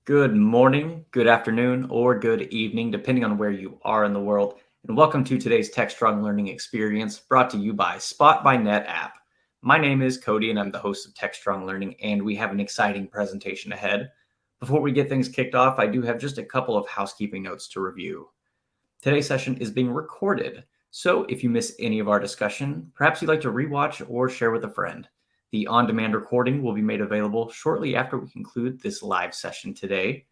Good morning, good afternoon, or good evening, depending on where you are in the world. And welcome to today's Techstrong Learning Experience brought to you by Spot by Net app. My name is Cody, and I'm the host of Techstrong Learning, and we have an exciting presentation ahead. Before we get things kicked off, I do have just a couple of housekeeping notes to review. Today's session is being recorded, so if you miss any of our discussion, perhaps you'd like to rewatch or share with a friend. The on-demand recording will be made available shortly after we conclude this live session today.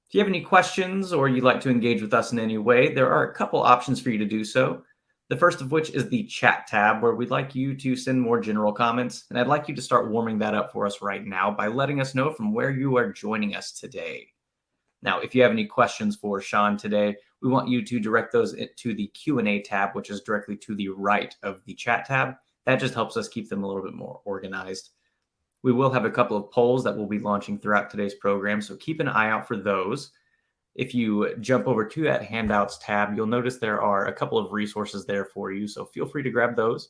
If you have any questions or you'd like to engage with us in any way, there are a couple options for you to do so. The first of which is the chat tab, where we'd like you to send more general comments, and I'd like you to start warming that up for us right now by letting us know from where you are joining us today. Now, if you have any questions for Sean today, we want you to direct those to the Q&A tab, which is directly to the right of the chat tab. That just helps us keep them a little bit more organized. We will have a couple of polls that we'll be launching throughout today's program, so keep an eye out for those. If you jump over to that handouts tab, you'll notice there are a couple of resources there for you, so feel free to grab those.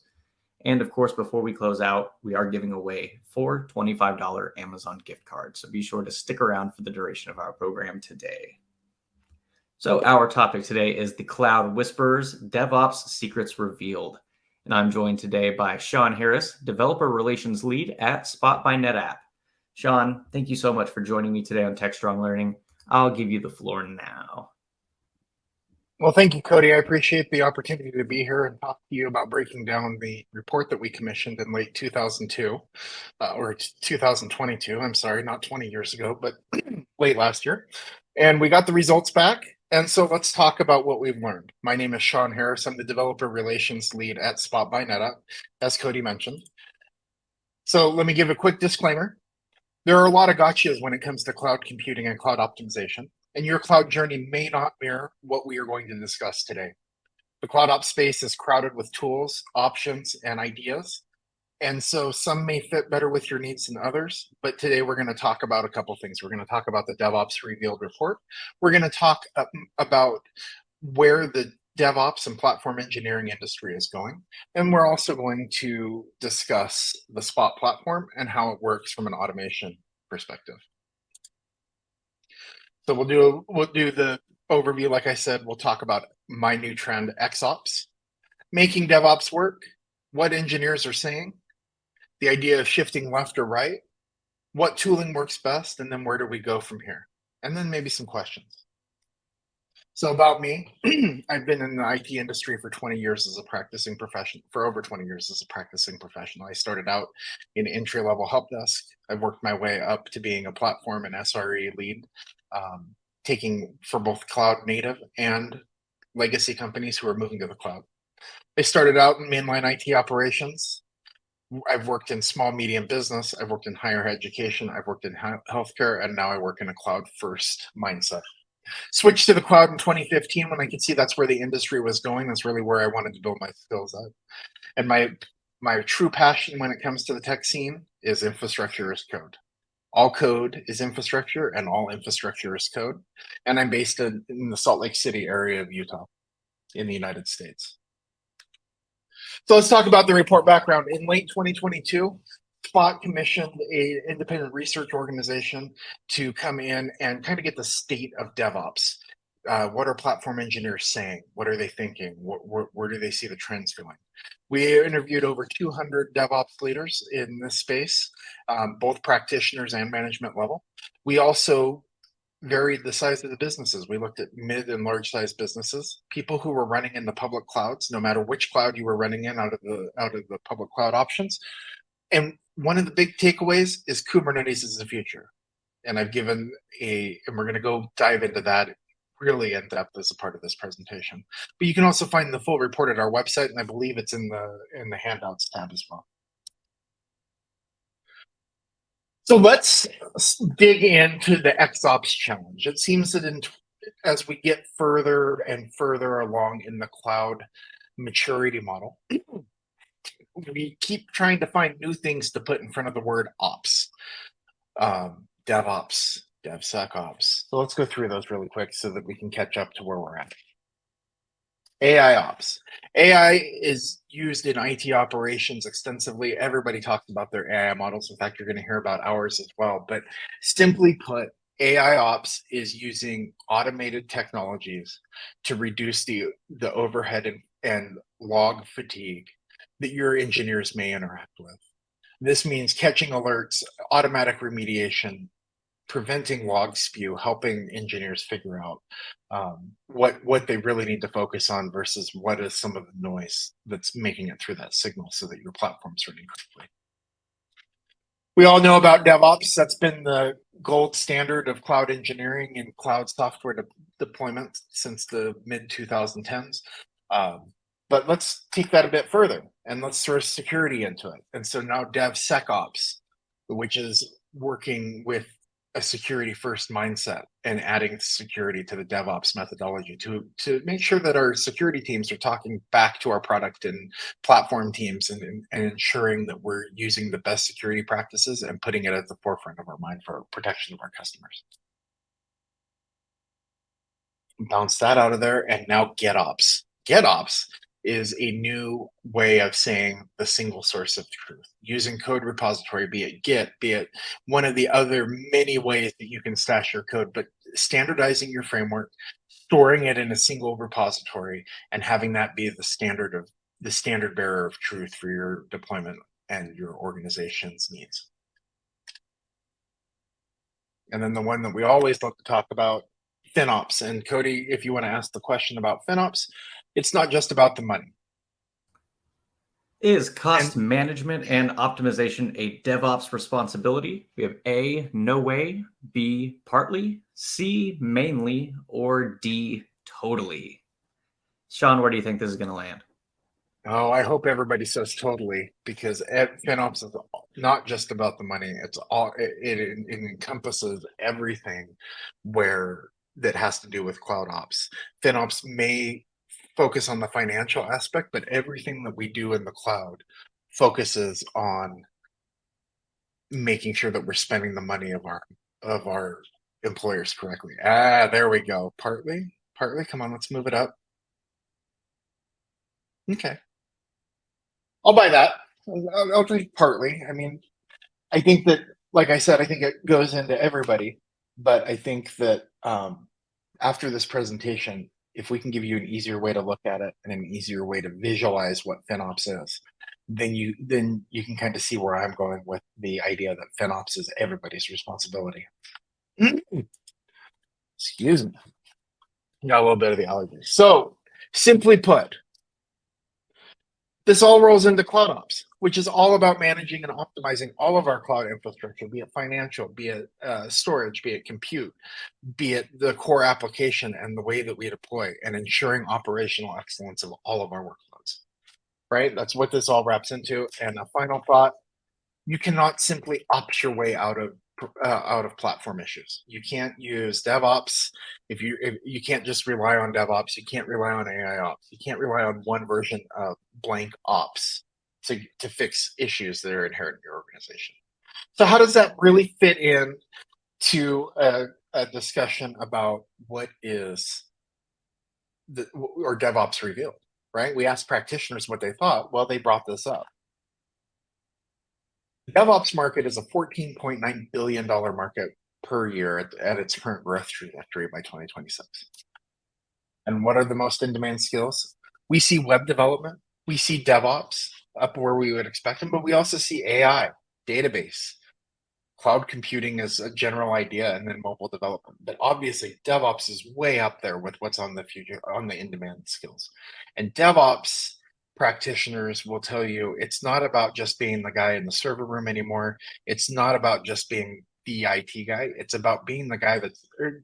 And of course, before we close out, we are giving away 4 $25 Amazon gift cards. So be sure to stick around for the duration of our program today. So our topic today is the Cloud Whispers, DevOps Secrets Revealed. And I'm joined today by Sean Harris, Developer Relations Lead at Spot by NetApp. Sean, thank you so much for joining me today on Techstrong Learning. I'll give you the floor now. Well, thank you, Cody. I appreciate the opportunity to be here and talk to you about breaking down the report that we commissioned in late 2002, or 2022. I'm sorry, not 20 years ago, but late last year. And we got the results back. And so let's talk about what we've learned. My name is Sean Harris. I'm the Developer Relations Lead at Spot by NetApp, as Cody mentioned. So let me give a quick disclaimer. There are a lot of gotchas when it comes to cloud computing and cloud optimization, and your cloud journey may not mirror what we are going to discuss today. The CloudOps space is crowded with tools, options, and ideas, and so some may fit better with your needs than others, but today we're going to talk about a couple things. We're going to talk about the DevOps Revealed report. We're going to talk about where the DevOps and platform engineering industry is going. And we're also going to discuss the Spot platform and how it works from an automation perspective. So we'll do the overview. Like I said, we'll talk about my new trend, XOps, making DevOps work, what engineers are saying, the idea of shifting left or right, what tooling works best, and then where do we go from here? And then maybe some questions. So about me, I've been in the IT industry for 20 years as a practicing professional, for over 20 years as a practicing professional. I started out in entry-level help desk. I've worked my way up to being a platform and SRE lead, taking for both cloud native and legacy companies who are moving to the cloud. I started out in mainline IT operations. I've worked in small, medium business. I've worked in higher education. I've worked in healthcare, and now I work in a cloud-first mindset. Switched to the cloud in 2015 when I could see that's where the industry was going. That's really where I wanted to build my skills at. And my true passion when it comes to the tech scene is infrastructure as code. All code is infrastructure and all infrastructure is code. And I'm based in the Salt Lake City area of Utah in the United States. So let's talk about the report background. In late 2022, Spot commissioned an independent research organization to come in and kind of get the state of DevOps. What are platform engineers saying? What are they thinking? Where do they see the trends going? We interviewed over 200 DevOps leaders in this space, both practitioners and management level. We also varied the size of the businesses. We looked at mid and large size businesses, people who were running in the public clouds, no matter which cloud you were running in out of the public cloud options. And one of the big takeaways is Kubernetes is the future. And I've given and we're going to go dive into that really in depth as a part of this presentation. But you can also find the full report at our website, and I believe it's in the handouts tab as well. So let's dig into the XOps challenge. It seems that as we get further and further along in the cloud maturity model, we keep trying to find new things to put in front of the word ops, DevOps, DevSecOps. So let's go through those really quick so that we can catch up to where we're at. AI ops. AI is used in IT operations extensively. Everybody talks about their AI models. In fact, you're going to hear about ours as well. But simply put, AI ops is using automated technologies to reduce the overhead and log fatigue that your engineers may interact with. This means catching alerts, automatic remediation, preventing log spew, helping engineers figure out what they really need to focus on versus what is some of the noise that's making it through that signal so that your platform's running correctly. We all know about DevOps. That's been the gold standard of cloud engineering and cloud software deployment since the mid 2010s. But let's take that a bit further and let's throw security into it. And so now DevSecOps, which is working with a security first mindset and adding security to the DevOps methodology to make sure that our security teams are talking back to our product and platform teams and ensuring that we're using the best security practices and putting it at the forefront of our mind for protection of our customers. Bounce that out of there, and now GitOps. GitOps is a new way of saying the single source of truth. Using code repository, be it Git, be it one of the other many ways that you can stash your code, but standardizing your framework, storing it in a single repository, and having that be the standard bearer of truth for your deployment and your organization's needs. And then the one that we always love to talk about, FinOps. And Cody, if you want to ask the question about FinOps, it's not just about the money. Is cost management and optimization a DevOps responsibility? We have A, no way, B, partly, C, mainly, or D, totally. Sean, where do you think this is going to land? Oh, I hope everybody says totally, because FinOps is not just about the money. It's all it encompasses everything that has to do with CloudOps. FinOps may focus on the financial aspect, but everything that we do in the cloud focuses on making sure that we're spending the money of our employers correctly. There we go. Partly. Come on, let's move it up. Okay. I'll buy that. I'll take partly. I mean, I think that, like I said, I think it goes into everybody, but I think that after this presentation, if we can give you an easier way to look at it and an easier way to visualize what FinOps is, then you can kind of see where I'm going with the idea that FinOps is everybody's responsibility. Excuse me. Got a little bit of the allergy. So, simply put, this all rolls into CloudOps, which is all about managing and optimizing all of our cloud infrastructure, be it financial, be it storage, be it compute, be it the core application and the way that we deploy, and ensuring operational excellence of all of our workloads. Right? That's what this all wraps into. And a final thought: you cannot simply opt your way out of platform issues. You can't use DevOps if you can't just rely on DevOps. You can't rely on AI ops. You can't rely on one version of blank ops to fix issues that are inherent in your organization. So how does that really fit in to a discussion about what is or DevOps revealed? Right? We asked practitioners what they thought. Well, they brought this up. The DevOps market is a $14.9 billion market per year at its current growth trajectory by 2026. And what are the most in-demand skills? We see web development, we see DevOps up where we would expect them, but we also see AI, database, cloud computing as a general idea, and then mobile development. But obviously, DevOps is way up there with what's on the future, on the in-demand skills. And DevOps practitioners will tell you it's not about just being the guy in the server room anymore. It's not about just being the IT guy. It's about being the guy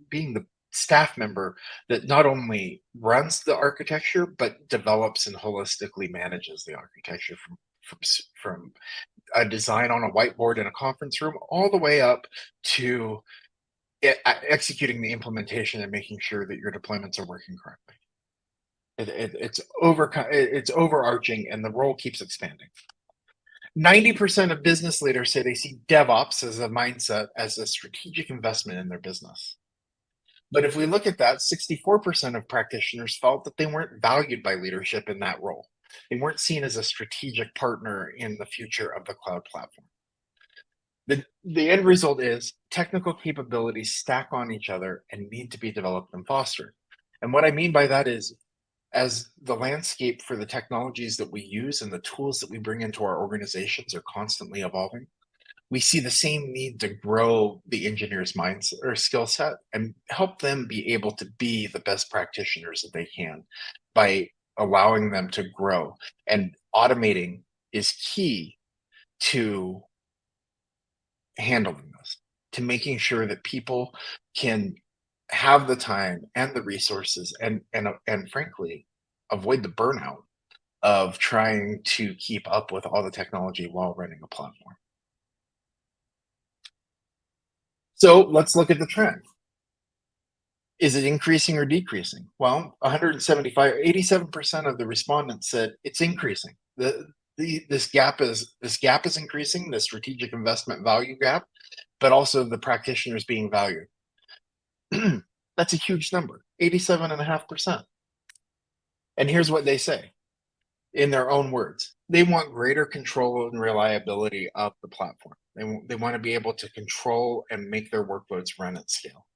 being the staff member that not only runs the architecture, but develops and holistically manages the architecture from a design on a whiteboard in a conference room all the way up to executing the implementation and making sure that your deployments are working correctly. It's overarching, and the role keeps expanding. 90% of business leaders say they see DevOps as a mindset, as a strategic investment in their business. But if we look at that, 64% of practitioners felt that they weren't valued by leadership in that role. They weren't seen as a strategic partner in the future of the cloud platform. The end result is technical capabilities stack on each other and need to be developed and fostered. And what I mean by that is, as the landscape for the technologies that we use and the tools that we bring into our organizations are constantly evolving, we see the same need to grow the engineer's mindset or skill set and help them be able to be the best practitioners that they can by allowing them to grow. And automating is key to handling this, to making sure that people can have the time and the resources and frankly avoid the burnout of trying to keep up with all the technology while running a platform. So let's look at the trend. Is it increasing or decreasing? Well, 87% of the respondents said it's increasing. This gap is increasing, the strategic investment value gap, but also the practitioners being valued. That's a huge number, 87.5%. And here's what they say in their own words. They want greater control and reliability of the platform. They want to be able to control and make their workloads run at scale.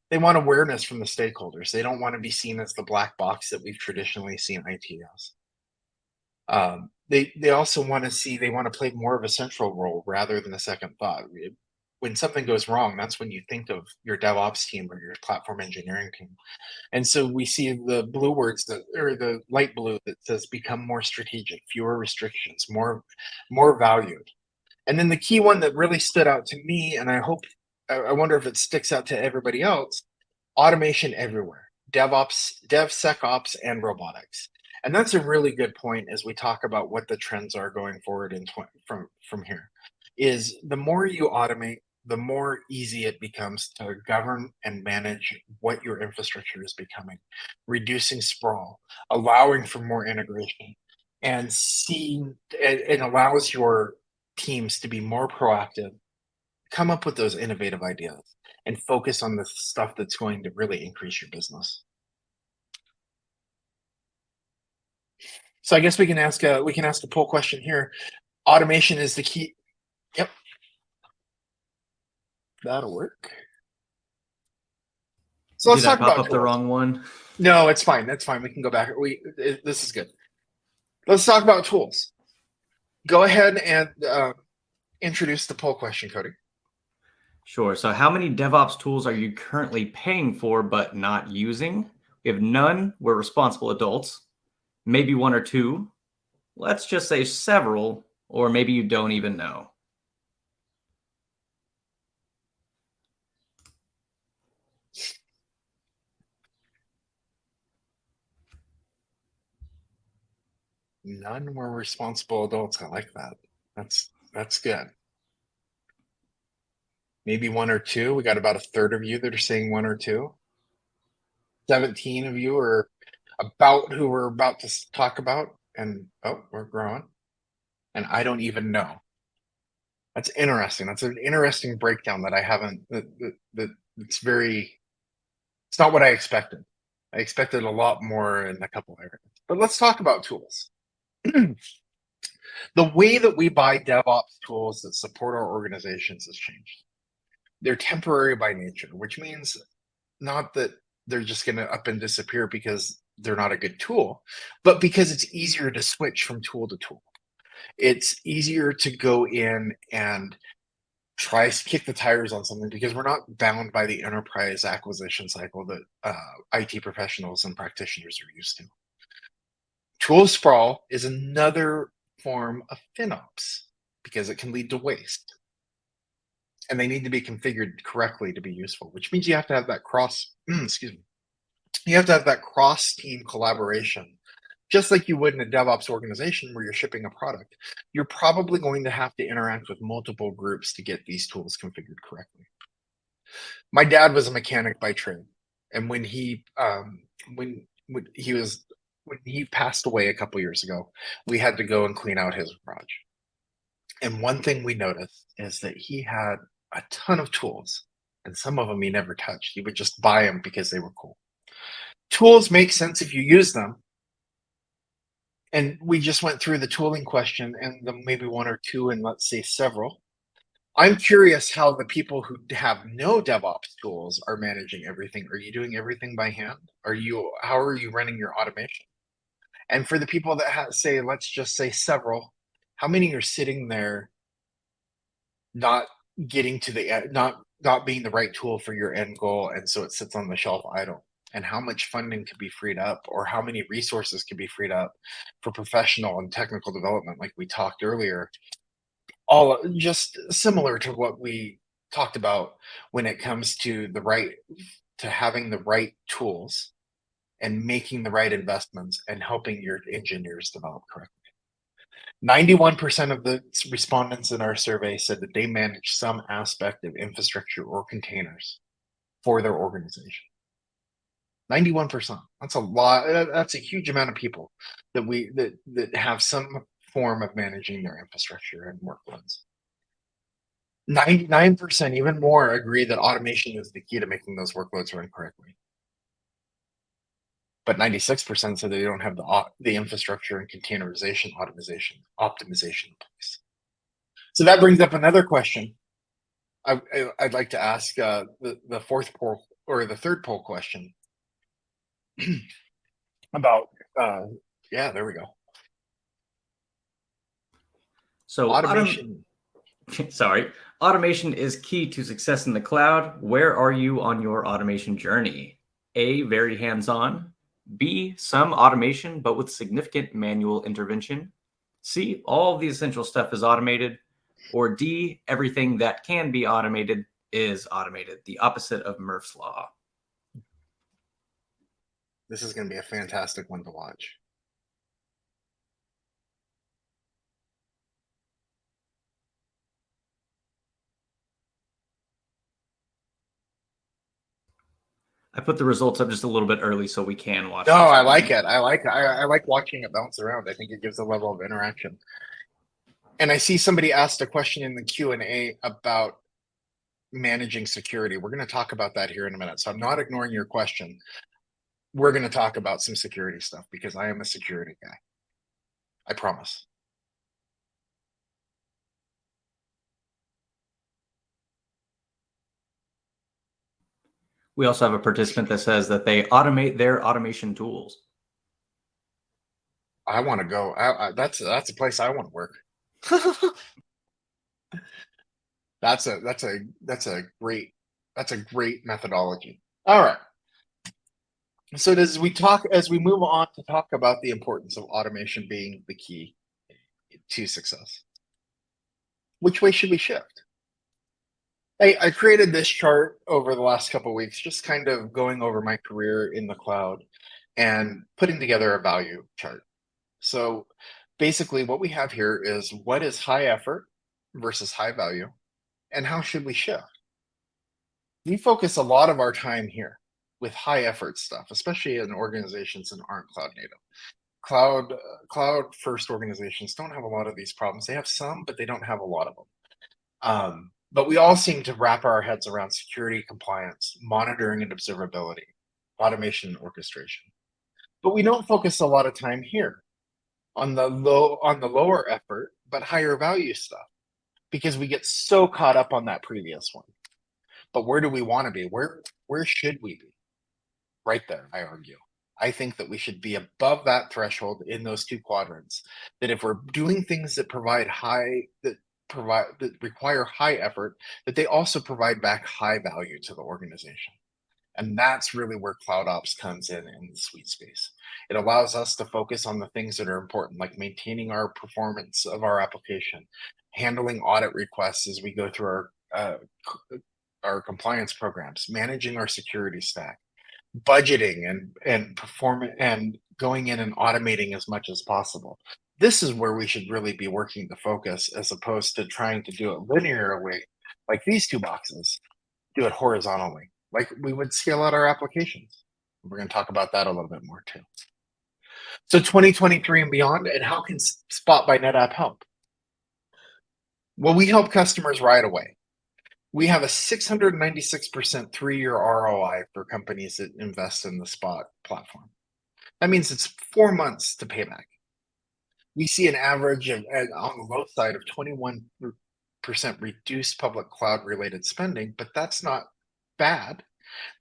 They want awareness from the stakeholders. They don't want to be seen as the black box that we've traditionally seen IT as. They also want to play more of a central role rather than a second thought. When something goes wrong, that's when you think of your DevOps team or your platform engineering team. And so we see the blue words or the light blue that says become more strategic, fewer restrictions, more valued. And then the key one that really stood out to me, and I wonder if it sticks out to everybody else, automation everywhere, DevOps, DevSecOps, and robotics. And that's a really good point as we talk about what the trends are going forward from here, is the more you automate, the more easy it becomes to govern and manage what your infrastructure is becoming, reducing sprawl, allowing for more integration, and it allows your teams to be more proactive, come up with those innovative ideas, and focus on the stuff that's going to really increase your business. So I guess we can ask a poll question here. Automation is the key. Yep, that'll work. So let's Did I talk pop about up the wrong one? No, it's fine. That's fine. We can go back. This is good. Let's talk about tools. Go ahead and introduce the poll question, Cody. Sure. So how many DevOps tools are you currently paying for but not using? We have none. We're responsible adults. Maybe one or two. Let's just say several, or maybe you don't even know. None were responsible adults. I like that. That's good. Maybe one or two. We got about a third of you that are saying one or two. 17 of you are about who we're about to talk about. And we're growing. And I don't even know. That's interesting. That's an interesting breakdown that I haven't, it's not what I expected. I expected a lot more in a couple areas. But let's talk about tools. The way that we buy DevOps tools that support our organizations has changed. They're temporary by nature, which means not that they're just going to up and disappear because they're not a good tool, but because it's easier to switch from tool to tool. It's easier to go in and try to kick the tires on something because we're not bound by the enterprise acquisition cycle that IT professionals and practitioners are used to. Tool sprawl is another form of FinOps because it can lead to waste. And they need to be configured correctly to be useful, which means you have to have that you have to have that cross-team collaboration. Just like you would in a DevOps organization where you're shipping a product, you're probably going to have to interact with multiple groups to get these tools configured correctly. My dad was a mechanic by trade, and when he passed away a couple years ago, we had to go and clean out his garage. And one thing we noticed is that he had a ton of tools, and some of them he never touched. He would just buy them because they were cool. Tools make sense if you use them. And we just went through the tooling question and maybe one or two, and let's say several. I'm curious how the people who have no DevOps tools are managing everything. Are you doing everything by hand? How are you running your automation? And for the people that say, let's just say several, how many are sitting there not getting to the end, not being the right tool for your end goal, and so it sits on the shelf idle? And how much funding could be freed up, or how many resources could be freed up for professional and technical development, like we talked earlier, all just similar to what we talked about when it comes to having the right tools and making the right investments and helping your engineers develop correctly. 91% of the respondents in our survey said that they manage some aspect of infrastructure or containers for their organization. 91%. That's a lot. That's a huge amount of people that have some form of managing their infrastructure and workloads. 99%, even more, agree that automation is the key to making those workloads run correctly. But 96% said they don't have the infrastructure and containerization optimization in place. So that brings up another question. I'd like to ask the fourth poll or the third poll question about, yeah, there we go. So automation. Automation is key to success in the cloud. Where are you on your automation journey? A, very hands-on. B, some automation, but with significant manual intervention. C, all of the essential stuff is automated. Or D, everything that can be automated is automated, the opposite of Murphy's Law. This is going to be a fantastic one to watch. I put the results up just a little bit early so we can watch. No, I like it. I like watching it bounce around. I think it gives a level of interaction. And I see somebody asked a question in the Q&A about managing security. We're going to talk about that here in a minute. So I'm not ignoring your question. We're going to talk about some security stuff because I am a security guy. I promise. We also have a participant that says that they automate their automation tools. I want to go. That's a place I want to work. That's a great methodology. All right. So as we move on to talk about the importance of automation being the key to success, which way should we shift? I created this chart over the last couple of weeks, just kind of going over my career in the cloud and putting together a value chart. So basically what we have here is what is high effort versus high value, and how should we shift? We focus a lot of our time here with high effort stuff, especially in organizations that aren't cloud native. Cloud first organizations don't have a lot of these problems. They have some, but they don't have a lot of them. But we all seem to wrap our heads around security, compliance, monitoring and observability, automation and orchestration. But we don't focus a lot of time here on the lower effort, but higher value stuff, because we get so caught up on that previous one. But where do we want to be? Where should we be? Right there, I argue. I think that we should be above that threshold in those two quadrants. That if we're doing things that require high effort, that they also provide back high value to the organization. And that's really where CloudOps comes in the sweet space. It allows us to focus on the things that are important, like maintaining our performance of our application, handling audit requests as we go through our compliance programs, managing our security stack, budgeting and going in and automating as much as possible. This is where we should really be working to focus, as opposed to trying to do it linearly, like these two boxes. Do it horizontally, like we would scale out our applications. We're going to talk about that a little bit more too. So 2023 and beyond, and how can Spot by NetApp help? Well, we help customers right away. We have a 696% 3-year ROI for companies that invest in the Spot platform. That means it's 4 months to pay back. We see an average of, on the low side, of 21% reduce public cloud related spending, but that's not bad.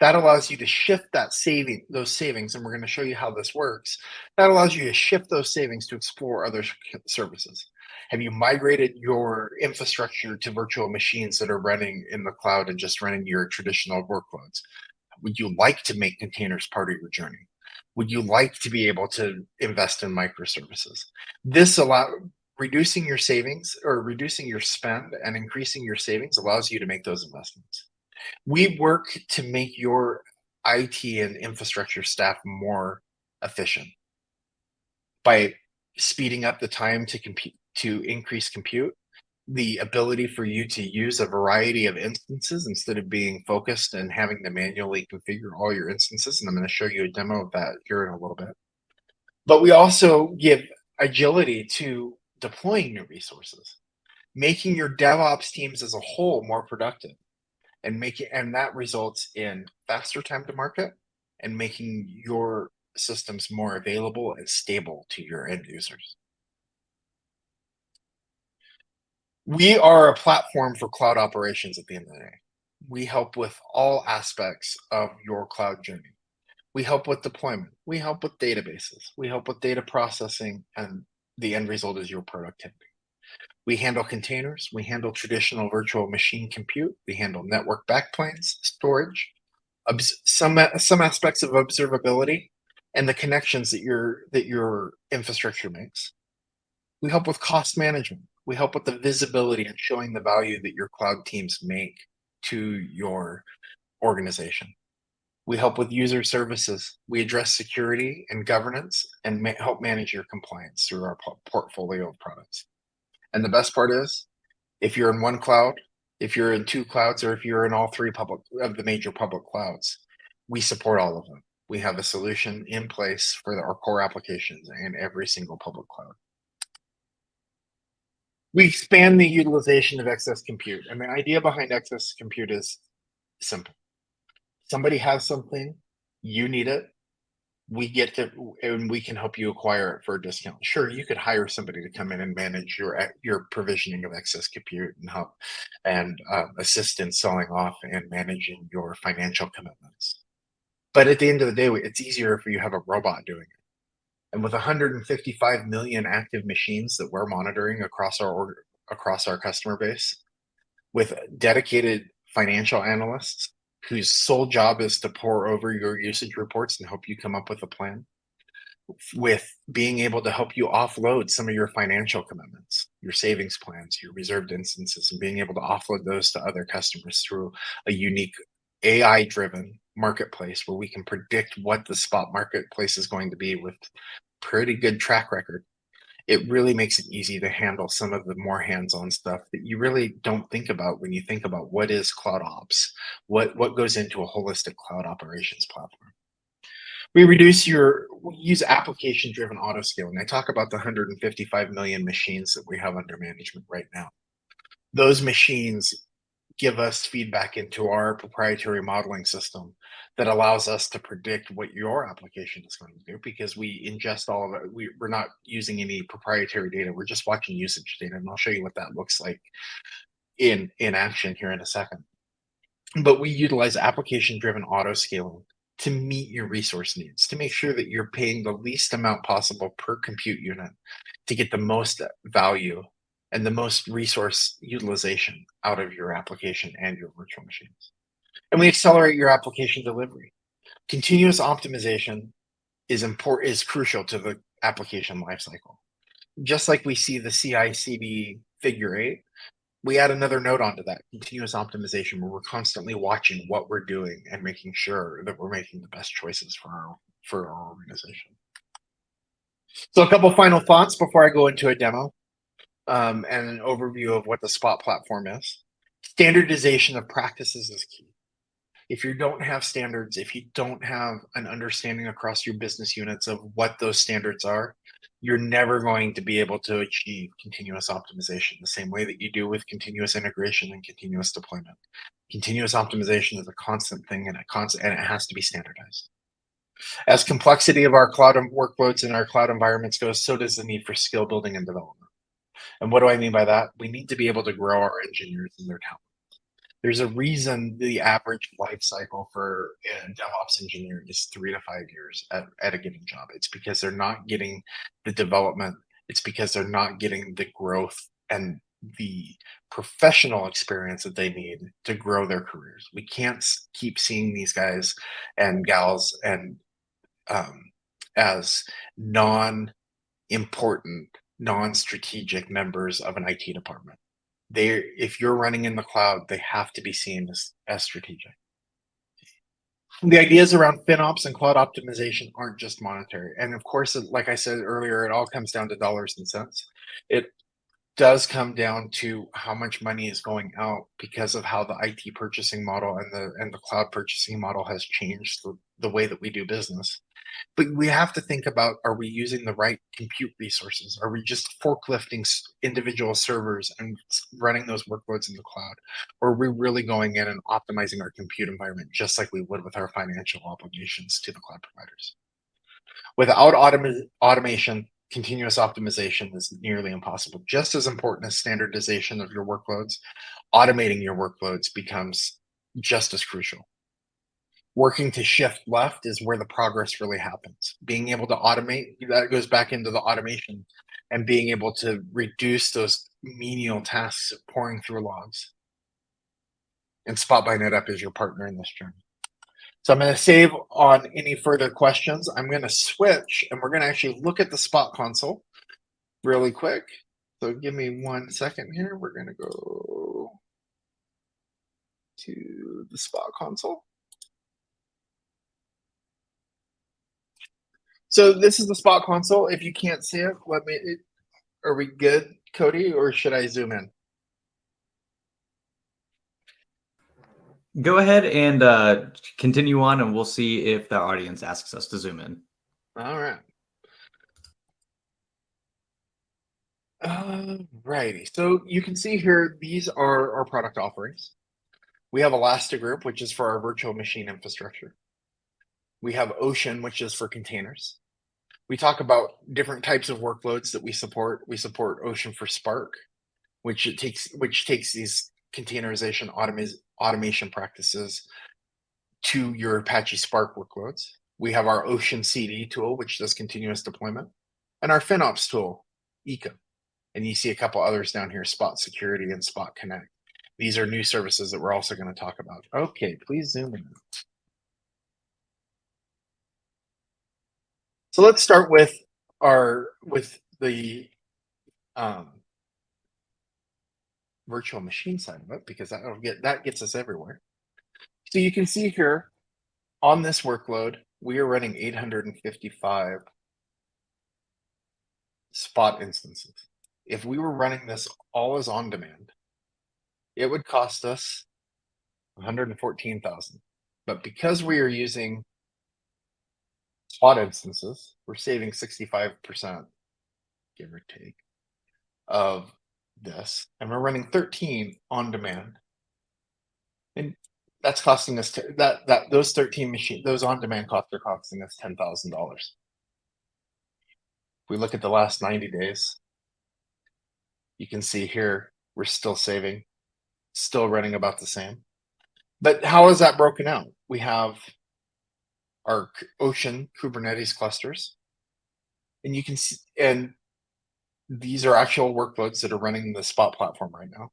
That allows you to shift those savings, and we're going to show you how this works. That allows you to shift those savings to explore other services. Have you migrated your infrastructure to virtual machines that are running in the cloud and just running your traditional workloads? Would you like to make containers part of your journey? Would you like to be able to invest in microservices? Reducing your savings or reducing your spend and increasing your savings allows you to make those investments. We work to make your IT and infrastructure staff more efficient by speeding up the time to increase compute, the ability for you to use a variety of instances instead of being focused and having to manually configure all your instances. And I'm going to show you a demo of that here in a little bit. But we also give agility to deploying new resources, making your DevOps teams as a whole more productive, and that results in faster time to market and making your systems more available and stable to your end users. We are a platform for cloud operations at the end of the day. We help with all aspects of your cloud journey. We help with deployment. We help with databases. We help with data processing, and the end result is your productivity. We handle containers. We handle traditional virtual machine compute. We handle network backplanes, storage, some aspects of observability, and the connections that your infrastructure makes. We help with cost management. We help with the visibility and showing the value that your cloud teams make to your organization. We help with user services. We address security and governance and help manage your compliance through our portfolio of products. And the best part is, if you're in one cloud, if you're in two clouds, or if you're in all three of the major public clouds, we support all of them. We have a solution in place for our core applications in every single public cloud. We expand the utilization of excess compute. And the idea behind excess compute is simple. Somebody has something, you need it, and we can help you acquire it for a discount. Sure, you could hire somebody to come in and manage your provisioning of excess compute and help and assist in selling off and managing your financial commitments. But at the end of the day, it's easier if you have a robot doing it. And with 155 million active machines that we're monitoring across our customer base, with dedicated financial analysts whose sole job is to pore over your usage reports and help you come up with a plan, with being able to help you offload some of your financial commitments, your savings plans, your reserved instances, and being able to offload those to other customers through a unique AI-driven marketplace where we can predict what the spot marketplace is going to be with pretty good track record. It really makes it easy to handle some of the more hands-on stuff that you really don't think about when you think about what is CloudOps, what goes into a holistic cloud operations platform. We use application-driven auto-scaling. I talk about the 155 million machines that we have under management right now. Those machines give us feedback into our proprietary modeling system that allows us to predict what your application is going to do, because we ingest all of it. We're not using any proprietary data. We're just watching usage data, and I'll show you what that looks like in action here in a second. But we utilize application-driven auto-scaling to meet your resource needs, to make sure that you're paying the least amount possible per compute unit to get the most value and the most resource utilization out of your application and your virtual machines. And we accelerate your application delivery. Continuous optimization is crucial to the application lifecycle. Just like we see the CI/CD figure 8, we add another node onto that, continuous optimization, where we're constantly watching what we're doing and making sure that we're making the best choices for our organization. So a couple final thoughts before I go into a demo. And an overview of what the Spot platform is. Standardization of practices is key. If you don't have standards, if you don't have an understanding across your business units of what those standards are, you're never going to be able to achieve continuous optimization the same way that you do with continuous integration and continuous deployment. Continuous optimization is a constant thing, and it has to be standardized. As complexity of our cloud workloads and our cloud environments goes, so does the need for skill building and development. And what do I mean by that? We need to be able to grow our engineers and their talent. There's a reason the average life cycle for a DevOps engineer is 3 to 5 years at a given job. It's because they're not getting the development. It's because they're not getting the growth and the professional experience that they need to grow their careers. We can't keep seeing these guys and gals and as non-important, non-strategic members of an IT department. If you're running in the cloud, they have to be seen as strategic. The ideas around FinOps and cloud optimization aren't just monetary. And of course, like I said earlier, it all comes down to dollars and cents. It does come down to how much money is going out because of how the IT purchasing model and the cloud purchasing model has changed the way that we do business. But we have to think about, are we using the right compute resources? Are we just forklifting individual servers and running those workloads in the cloud? Or are we really going in and optimizing our compute environment just like we would with our financial obligations to the cloud providers? Without automation, continuous optimization is nearly impossible. Just as important as standardization of your workloads, automating your workloads becomes just as crucial. Working to shift left is where the progress really happens. Being able to automate, that goes back into the automation, and being able to reduce those menial tasks of pouring through logs. And Spot by NetApp is your partner in this journey. So I'm going to save on any further questions. I'm going to switch and we're going to actually look at the Spot console really quick. So give me 1 second here. We're going to go to the Spot console. So this is the Spot console. If you can't see it, are we good, Cody, or should I zoom in? Go ahead and continue on, and we'll see if the audience asks us to zoom in. All right. Righty. So you can see here, these are our product offerings. We have Elastigroup, which is for our virtual machine infrastructure. We have Ocean, which is for containers. We talk about different types of workloads that we support. We support Ocean for Spark, which takes these containerization automation practices to your Apache Spark workloads. We have our Ocean CD tool, which does continuous deployment, and our FinOps tool, Eco. And you see a couple others down here, Spot Security and Spot Connect. These are new services that we're also going to talk about. Okay, please zoom in. So let's start with the virtual machine side of it, because that gets us everywhere. So you can see here on this workload, we are running 855 Spot instances. If we were running this all as on demand, it would cost us 114,000. But because we are using Spot instances, we're saving 65%, give or take, of this, and we're running 13 on demand. And that's costing us those 13 machines, those on demand costs are costing us $10,000. If we look at the last 90 days, you can see here we're still saving, still running about the same. But how is that broken out? We have our Ocean Kubernetes clusters, and you can see, and these are actual workloads that are running the Spot platform right now.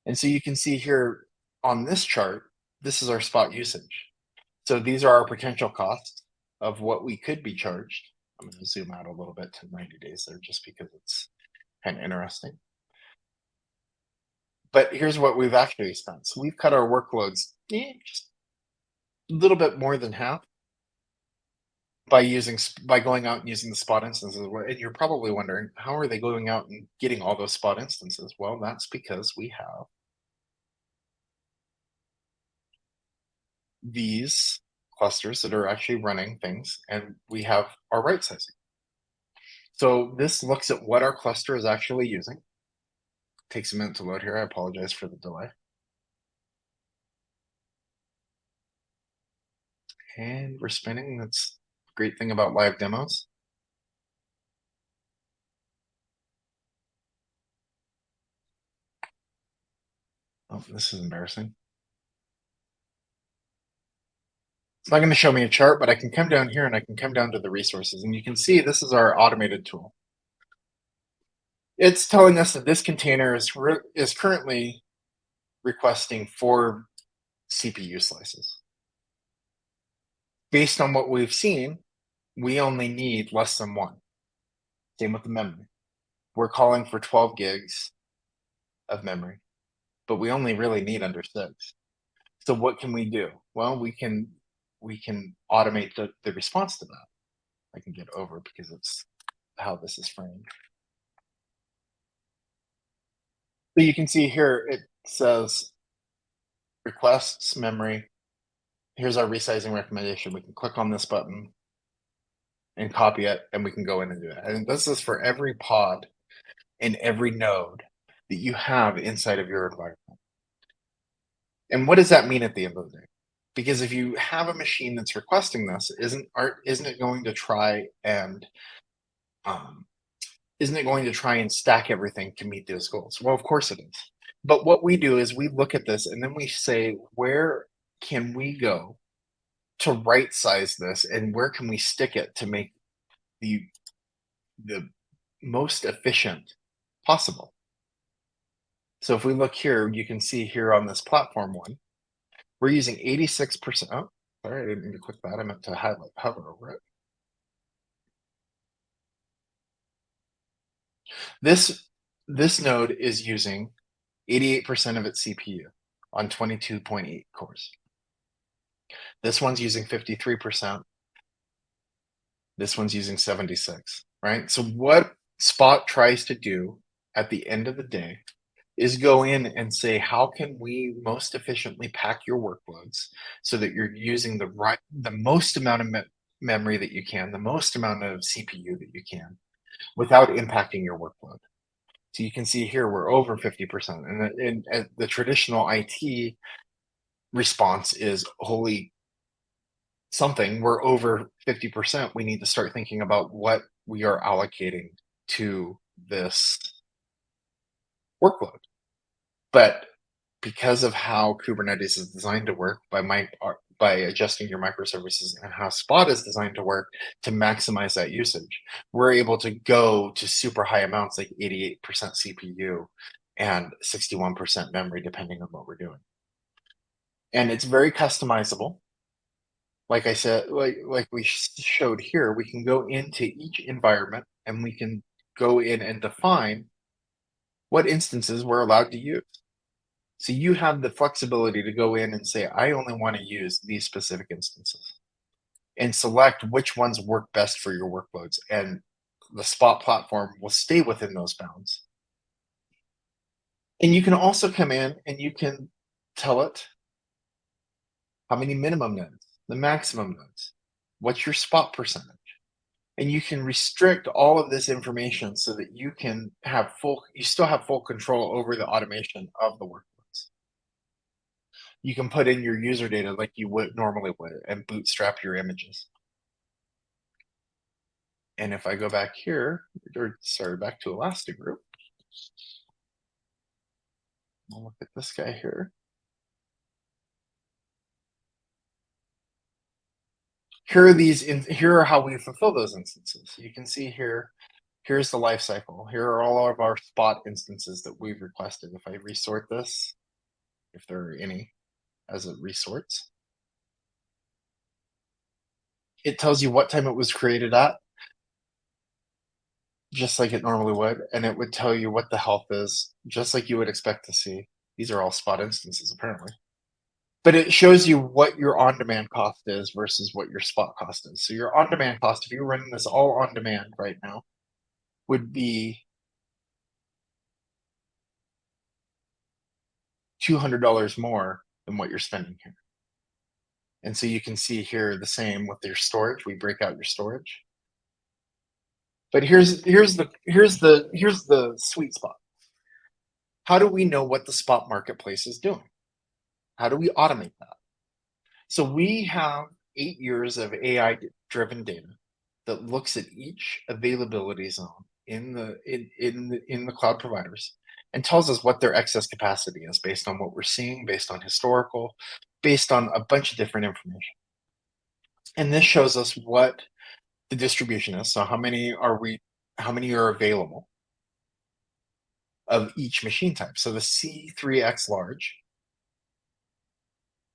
And so you can see here on this chart, this is our Spot usage. So these are our potential costs of what we could be charged. I'm going to zoom out a little bit to 90 days there just because it's kind of interesting. But here's what we've actually spent. So we've cut our workloads just a little bit more than half by going out and using the Spot instances. And you're probably wondering, how are they going out and getting all those Spot instances? Well, that's because we have these clusters that are actually running things, and we have our right sizing. So this looks at what our cluster is actually using. Takes a minute to load here. I apologize for the delay. And we're spinning. That's a great thing about live demos. Oh, this is embarrassing. It's not going to show me a chart, but I can come down here and I can come down to the resources, and you can see this is our automated tool. It's telling us that this container is currently requesting 4 CPU slices. Based on what we've seen, we only need less than 1. Same with the memory. We're calling for 12 gigs of memory, but we only really need under 6. So what can we do? Well, we can automate the response to that. I can get over because it's how this is framed. So you can see here it says requests memory. Here's our resizing recommendation. We can click on this button and copy it, and we can go in and do it. And this is for every pod and every node that you have inside of your environment. And what does that mean at the end of the day? Because if you have a machine that's requesting this, isn't it going to try and stack everything to meet those goals? Well, of course it is. But what we do is we look at this and then we say, where can we go to right size this, and where can we stick it to make the most efficient possible? So if we look here, you can see here on this platform one, we're using 86%. Oh, sorry, I didn't mean to click that. I meant to hover over it. This node is using 88% of its CPU on 22.8 cores. This one's using 53%. This one's using 76, right? So what Spot tries to do at the end of the day is go in and say, how can we most efficiently pack your workloads so that you're using the most amount of memory that you can, the most amount of CPU that you can, without impacting your workload. So you can see here we're over 50%, and the traditional IT response is holy something. We're over 50%. We need to start thinking about what we are allocating to this workload. But because of how Kubernetes is designed to work, by adjusting your microservices, and how Spot is designed to work to maximize that usage, we're able to go to super high amounts like 88% CPU and 61% memory, depending on what we're doing. And it's very customizable. Like I said, like we showed here, we can go into each environment and we can go in and define what instances we're allowed to use. So you have the flexibility to go in and say, I only want to use these specific instances, and select which ones work best for your workloads. And the Spot platform will stay within those bounds. And you can also come in and you can tell it how many minimum nodes, the maximum nodes, what's your Spot percentage. And you can restrict all of this information so that you still have full control over the automation of the workloads. You can put in your user data like you normally would and bootstrap your images. And if I go back here, back to Elastigroup, I'll look at this guy here. Here are how we fulfill those instances. You can see here, here's the life cycle. Here are all of our Spot instances that we've requested. If I resort this, if there are any, as it resorts, it tells you what time it was created at, just like it normally would, and it would tell you what the health is, just like you would expect to see. These are all Spot instances, apparently. But it shows you what your on-demand cost is versus what your Spot cost is. So your on-demand cost, if you're running this all on demand right now, would be $200 more than what you're spending here. And so you can see here the same with your storage. We break out your storage. But here's the sweet spot. How do we know what the Spot marketplace is doing? How do we automate that? So we have 8 years of AI-driven data that looks at each availability zone in the cloud providers and tells us what their excess capacity is based on what we're seeing, based on historical, based on a bunch of different information. And this shows us what the distribution is. So how many are available of each machine type. So the C3X large,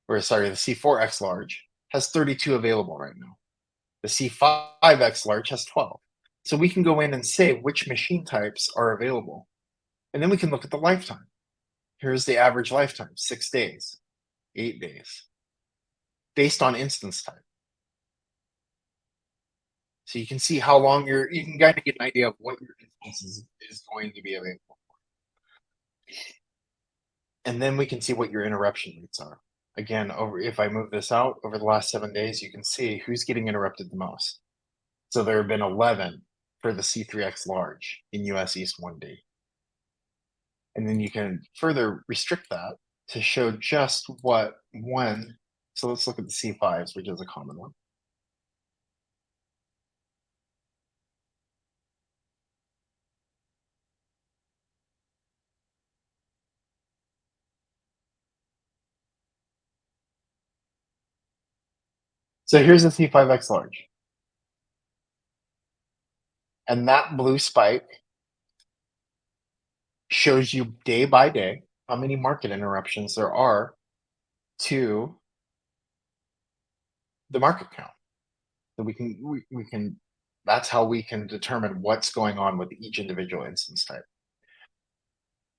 or sorry, the C4X large has 32 available right now. The C5X large has 12. So we can go in and say which machine types are available. And then we can look at the lifetime. Here's the average lifetime, 6 days, 8 days, based on instance type. So you can see how long you can kind of get an idea of what your instance is going to be available. And then we can see what your interruption rates are. Again, if I move this out over the last 7 days, you can see who's getting interrupted the most. So there have been 11 for the C3X large in US East 1D. And then you can further restrict that to show just what one. So let's look at the C5s, which is a common one. So here's the C5X large. And that blue spike shows you day by day how many market interruptions there are to the market count. So we can that's how we can determine what's going on with each individual instance type.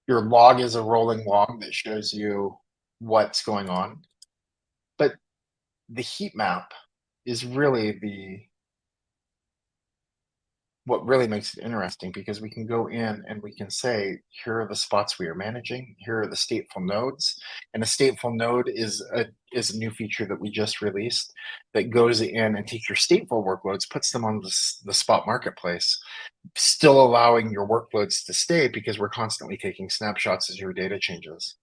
Your log is a rolling log that shows you what's going on. But the heat map is really what really makes it interesting, because we can go in and we can say, here are the spots we are managing, here are the stateful nodes. And a stateful node is a new feature that we just released that goes in and takes your stateful workloads, puts them on the spot marketplace, still allowing your workloads to stay, because we're constantly taking snapshots as your data changes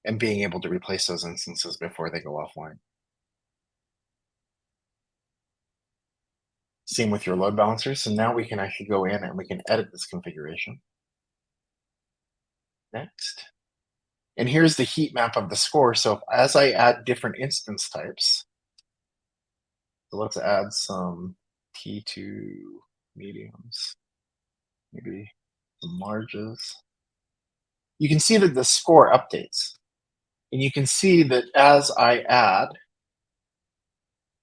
and being able to replace those instances before they go offline. Same with your load balancers. So now we can actually go in and we can edit this configuration. Next. And here's the heat map of the score. So as I add different instance types, so let's add some T2 mediums, maybe some larges. You can see that the score updates. And you can see that as I add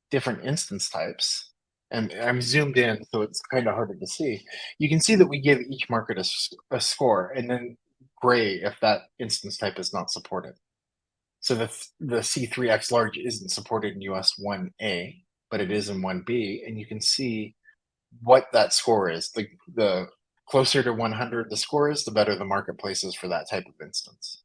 different instance types, and I'm zoomed in, so it's kind of harder to see. You can see that we give each market a score, and then gray if that instance type is not supported. So the C3X large isn't supported in US 1A, but it is in 1B, and you can see what that score is. The closer to 100 the score is, the better the marketplace is for that type of instance.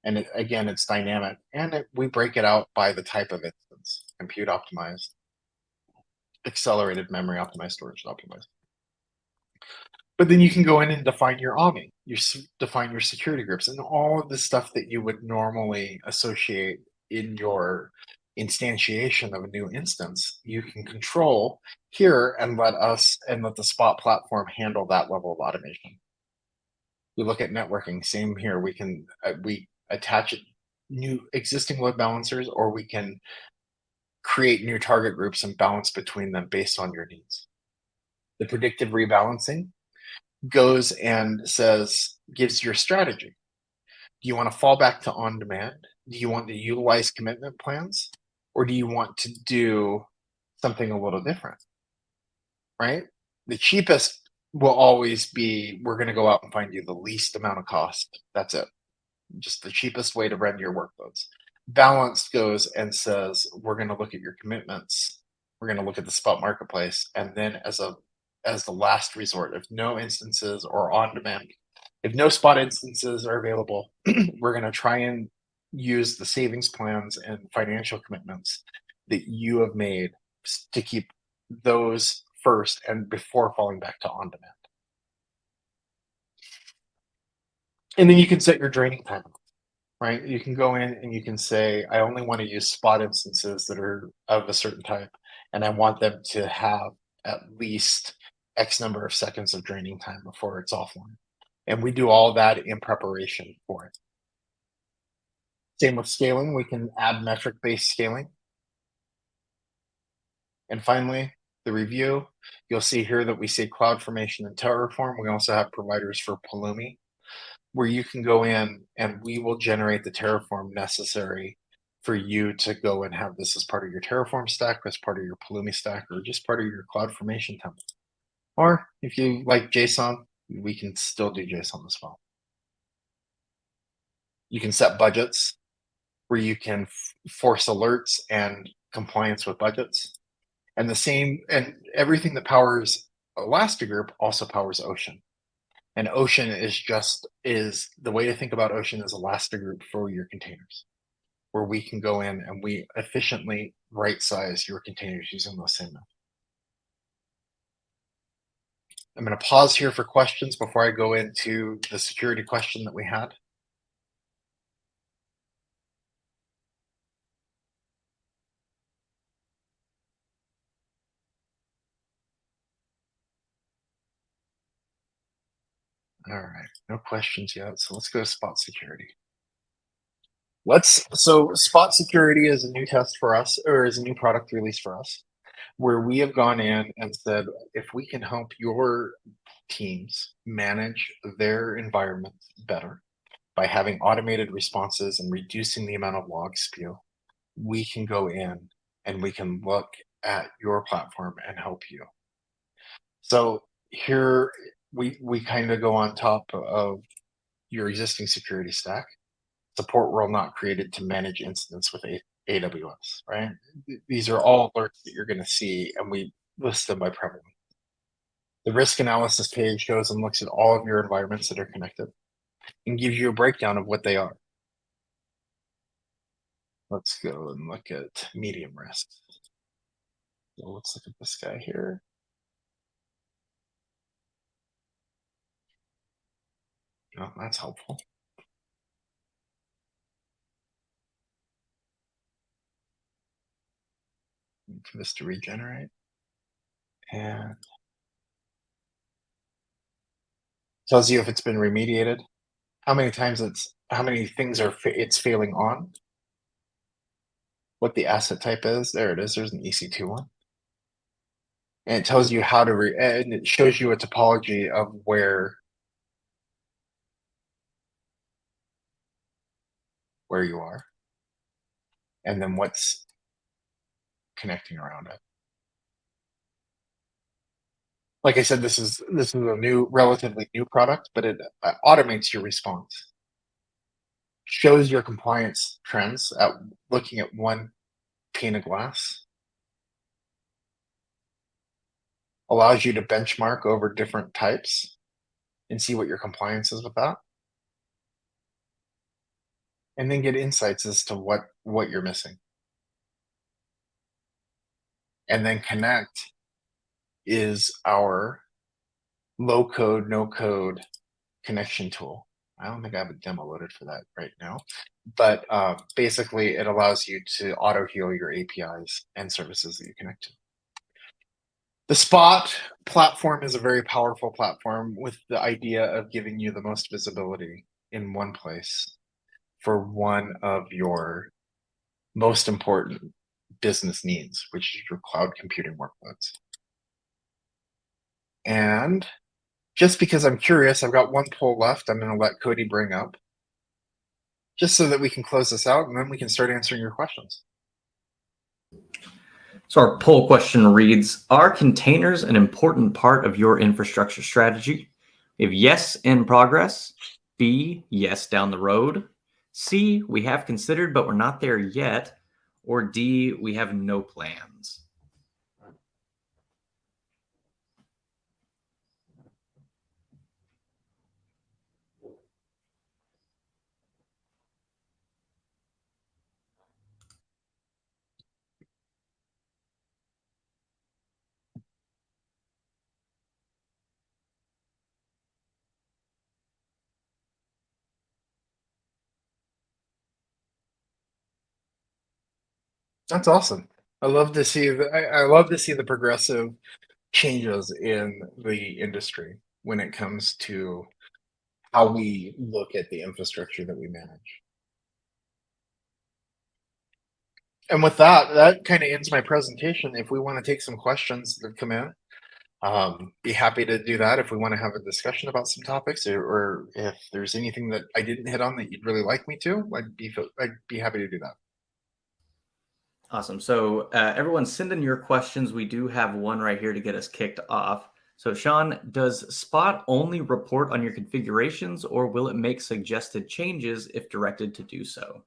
And again, it's dynamic, and we break it out by the type of instance: compute optimized, accelerated, memory optimized, storage optimized. But then you can go in and define your AMI, define your security groups, and all of the stuff that you would normally associate in your instantiation of a new instance. You can control here and let the Spot platform handle that level of automation. We look at networking, same here. We attach new existing load balancers, or we can create new target groups and balance between them based on your needs. The predictive rebalancing goes and gives your strategy. Do you want to fall back to on demand? Do you want to utilize commitment plans? Or do you want to do something a little different? Right? The cheapest will always be, we're going to go out and find you the least amount of cost. That's it. Just the cheapest way to run your workloads. Balanced goes and says, we're going to look at your commitments. We're going to look at the spot marketplace. And then as the last resort, if no instances or on demand, if no spot instances are available, we're going to try and use the savings plans and financial commitments that you have made to keep those first and before falling back to on demand. And then you can set your draining time, right? You can go in and you can say, I only want to use spot instances that are of a certain type, and I want them to have at least X number of seconds of draining time before it's offline. And we do all that in preparation for it. Same with scaling, we can add metric-based scaling. And finally, the review. You'll see here that we say CloudFormation and Terraform. We also have providers for Pulumi, where you can go in and we will generate the Terraform necessary for you to go and have this as part of your Terraform stack, as part of your Pulumi stack, or just part of your CloudFormation template. Or if you like JSON, we can still do JSON as well. You can set budgets where you can force alerts and compliance with budgets. And the same, and everything that powers Elastigroup also powers Ocean. And Ocean is the way to think about Ocean is Elastigroup for your containers, where we can go in and we efficiently right size your containers using those same methods. I'm going to pause here for questions before I go into the security question that we had. All right, no questions yet. So let's go to spot security. So spot security is a new test for us, or is a new product release for us, where we have gone in and said, if we can help your teams manage their environment better by having automated responses and reducing the amount of log spew, we can go in and we can look at your platform and help you. So here we kind of go on top of your existing security stack. Support role not created to manage incidents with AWS, right? These are all alerts that you're going to see, and we list them by prevalence. The risk analysis page goes and looks at all of your environments that are connected and gives you a breakdown of what they are. Let's go and look at medium risk. So let's look at this guy here. Oh, that's helpful. For this to regenerate. And tells you if it's been remediated, how many things it's failing on, what the asset type is. There it is. There's an EC2 one. And it tells you how to and it shows you a topology of where you are, and then what's connecting around it. Like I said, this is a relatively new product, but it automates your response, shows your compliance trends at looking at one pane of glass, allows you to benchmark over different types and see what your compliance is with that, and then get insights as to what you're missing. And then Connect is our low code, no code connection tool. I don't think I have a demo loaded for that right now, but basically it allows you to auto heal your APIs and services that you connect to. The Spot platform is a very powerful platform with the idea of giving you the most visibility in one place for one of your most important business needs, which is your cloud computing workloads. And just because I'm curious, I've got one poll left I'm going to let Cody bring up, just so that we can close this out and then we can start answering your questions. So our poll question reads, are containers an important part of your infrastructure strategy? We have yes, in progress. B, yes, down the road. C, we have considered, but we're not there yet. Or D, we have no plans. That's awesome. I love to see the progressive changes in the industry when it comes to how we look at the infrastructure that we manage. And with that, that kind of ends my presentation. If we want to take some questions that come in, be happy to do that. If we want to have a discussion about some topics, or if there's anything that I didn't hit on that you'd really like me to, I'd be happy to do that. Awesome. So everyone send in your questions. We do have one right here to get us kicked off. So Sean, does Spot only report on your configurations, or will it make suggested changes if directed to do so?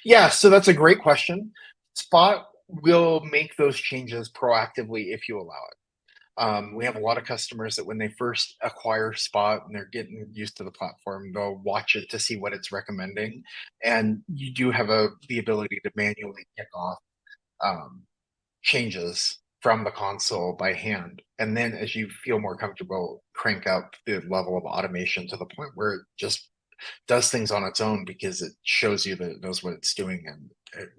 Yeah, so that's a great question. Spot will make those changes proactively if you allow it. We have a lot of customers that when they first acquire Spot and they're getting used to the platform, they'll watch it to see what it's recommending. And you do have the ability to manually kick off changes from the console by hand. And then as you feel more comfortable, crank up the level of automation to the point where it just does things on its own because it shows you that it knows what it's doing and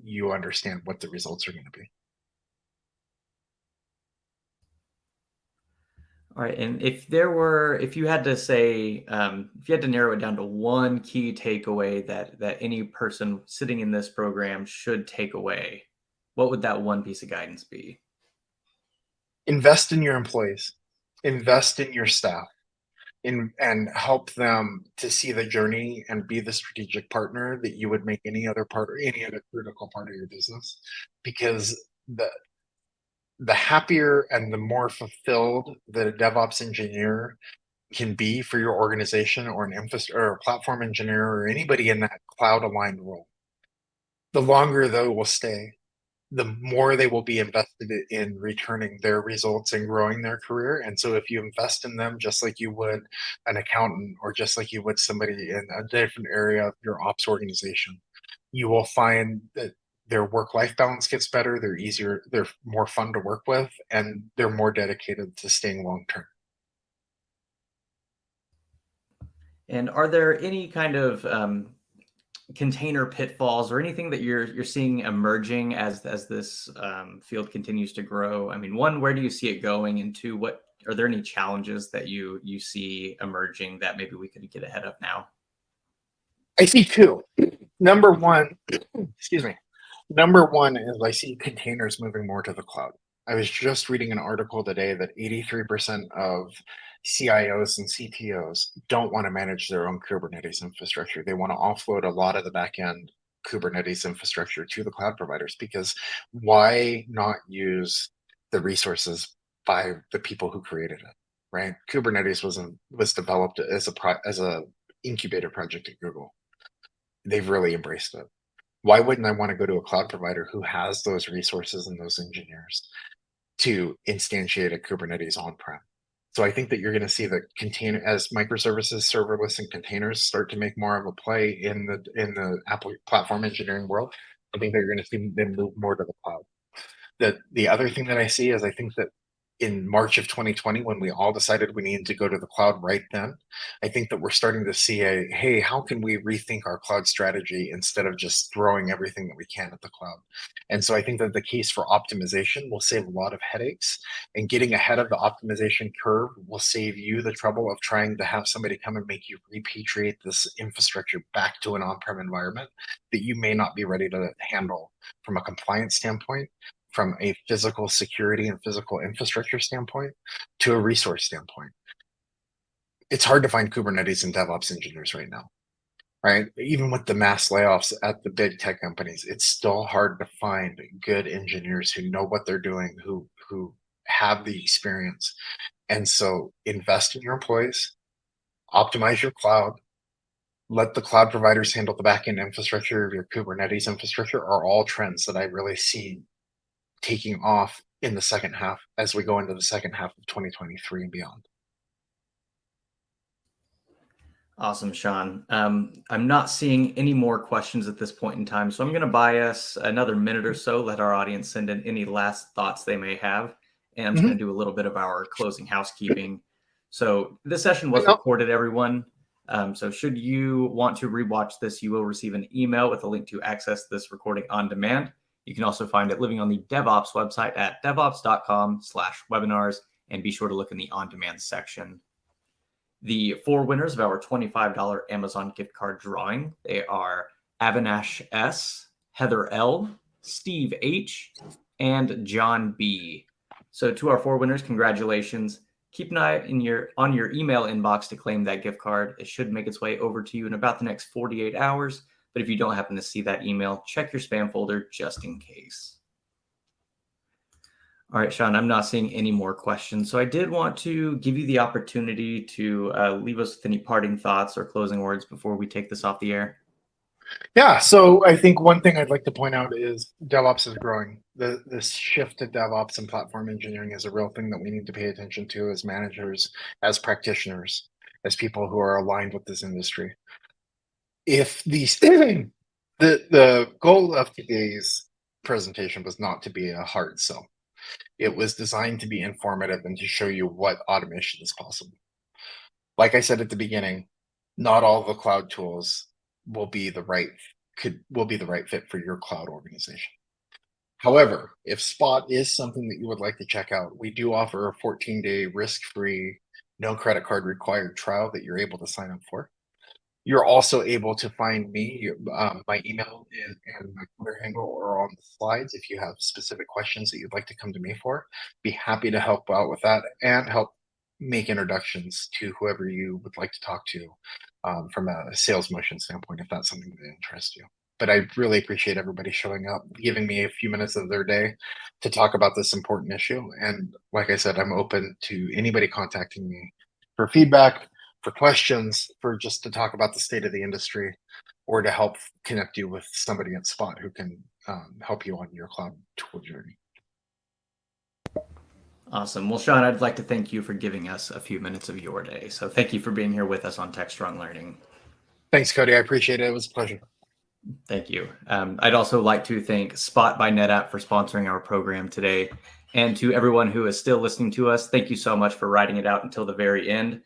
you understand what the results are going to be. All right. And if you had to say, if you had to narrow it down to one key takeaway that any person sitting in this program should take away, what would that one piece of guidance be? Invest in your employees, invest in your staff, and help them to see the journey and be the strategic partner that you would make any other part or any other critical part of your business. Because the happier and the more fulfilled that a DevOps engineer can be for your organization, or an infrastructure or a platform engineer or anybody in that cloud aligned role, the longer they will stay, the more they will be invested in returning their results and growing their career. And so if you invest in them just like you would an accountant, or just like you would somebody in a different area of your ops organization, you will find that their work-life balance gets better, they're easier, they're more fun to work with, and they're more dedicated to staying long-term. And are there any kind of container pitfalls or anything that you're seeing emerging as this field continues to grow? I mean, one, where do you see it going? And two, what are there any challenges that you see emerging that maybe we could get ahead of now? I see two. Number one, excuse me. Number one is I see containers moving more to the cloud. I was just reading an article today that 83% of CIOs and CTOs don't want to manage their own Kubernetes infrastructure. They want to offload a lot of the backend Kubernetes infrastructure to the cloud providers, because why not use the resources by the people who created it, right? Kubernetes was developed as a incubator project at Google. They've really embraced it. Why wouldn't I want to go to a cloud provider who has those resources and those engineers to instantiate a Kubernetes on-prem? So I think that you're going to see that container, as microservices, serverless, and containers start to make more of a play in the Apple platform engineering world. I think that you're going to see them move more to the cloud. The other thing that I see is I think that in March of 2020, when we all decided we needed to go to the cloud right then, I think that we're starting to see hey, how can we rethink our cloud strategy instead of just throwing everything that we can at the cloud? And so I think that the case for optimization will save a lot of headaches, and getting ahead of the optimization curve will save you the trouble of trying to have somebody come and make you repatriate this infrastructure back to an on-prem environment that you may not be ready to handle from a compliance standpoint, from a physical security and physical infrastructure standpoint, to a resource standpoint. It's hard to find Kubernetes and DevOps engineers right now, right? Even with the mass layoffs at the big tech companies, it's still hard to find good engineers who know what they're doing, who have the experience. And so invest in your employees, optimize your cloud, let the cloud providers handle the backend infrastructure of your Kubernetes infrastructure, are all trends that I really see taking off in the second half as we go into the second half of 2023 and beyond. Awesome, Sean. I'm not seeing any more questions at this point in time, so I'm going to buy us another minute or so, let our audience send in any last thoughts they may have. And I'm just going to do a little bit of our closing housekeeping. So this session was recorded, everyone. So should you want to rewatch this, you will receive an email with a link to access this recording on demand. You can also find it living on the DevOps website at devops.com/webinars, and be sure to look in the on-demand section. The 4 winners of our $25 Amazon gift card drawing, they are Avinash S, Heather L, Steve H, and John B. So to our 4 winners, congratulations. Keep an eye on your email inbox to claim that gift card. It should make its way over to you in about the next 48 hours. But if you don't happen to see that email, check your spam folder just in case. All right, Sean, I'm not seeing any more questions. So I did want to give you the opportunity to leave us with any parting thoughts or closing words before we take this off the air. Yeah, so I think one thing I'd like to point out is DevOps is growing. This shift to DevOps and platform engineering is a real thing that we need to pay attention to as managers, as practitioners, as people who are aligned with this industry. If these the goal of today's presentation was not to be a hard sell. It was designed to be informative and to show you what automation is possible. Like I said at the beginning, not all the cloud tools will be the right fit for your cloud organization. However, if Spot is something that you would like to check out, we do offer a 14-day risk-free, no credit card required trial that you're able to sign up for. You're also able to find me. My email and my Twitter handle are on the slides. If you have specific questions that you'd like to come to me for, be happy to help out with that and help make introductions to whoever you would like to talk to from a sales motion standpoint, if that's something that interests you. But I really appreciate everybody showing up, giving me a few minutes of their day to talk about this important issue. And like I said, I'm open to anybody contacting me for feedback, for questions, for just to talk about the state of the industry, or to help connect you with somebody at Spot who can help you on your cloud tool journey. Awesome. Well, Sean, I'd like to thank you for giving us a few minutes of your day. So thank you for being here with us on Techstrong Learning. Thanks, Cody. I appreciate it. It was a pleasure. Thank you. I'd also like to thank Spot by NetApp for sponsoring our program today. And to everyone who is still listening to us, thank you so much for riding it out until the very end.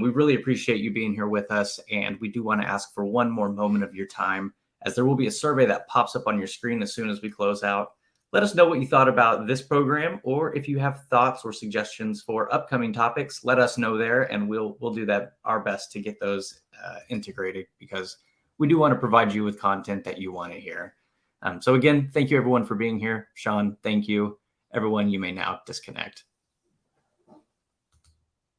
We really appreciate you being here with us. And we do want to ask for one more moment of your time, as there will be a survey that pops up on your screen as soon as we close out. Let us know what you thought about this program, or if you have thoughts or suggestions for upcoming topics, let us know there, and we'll do that our best to get those integrated, because we do want to provide you with content that you want to hear. So again, thank you everyone for being here. Sean, thank you. Everyone, you may now disconnect.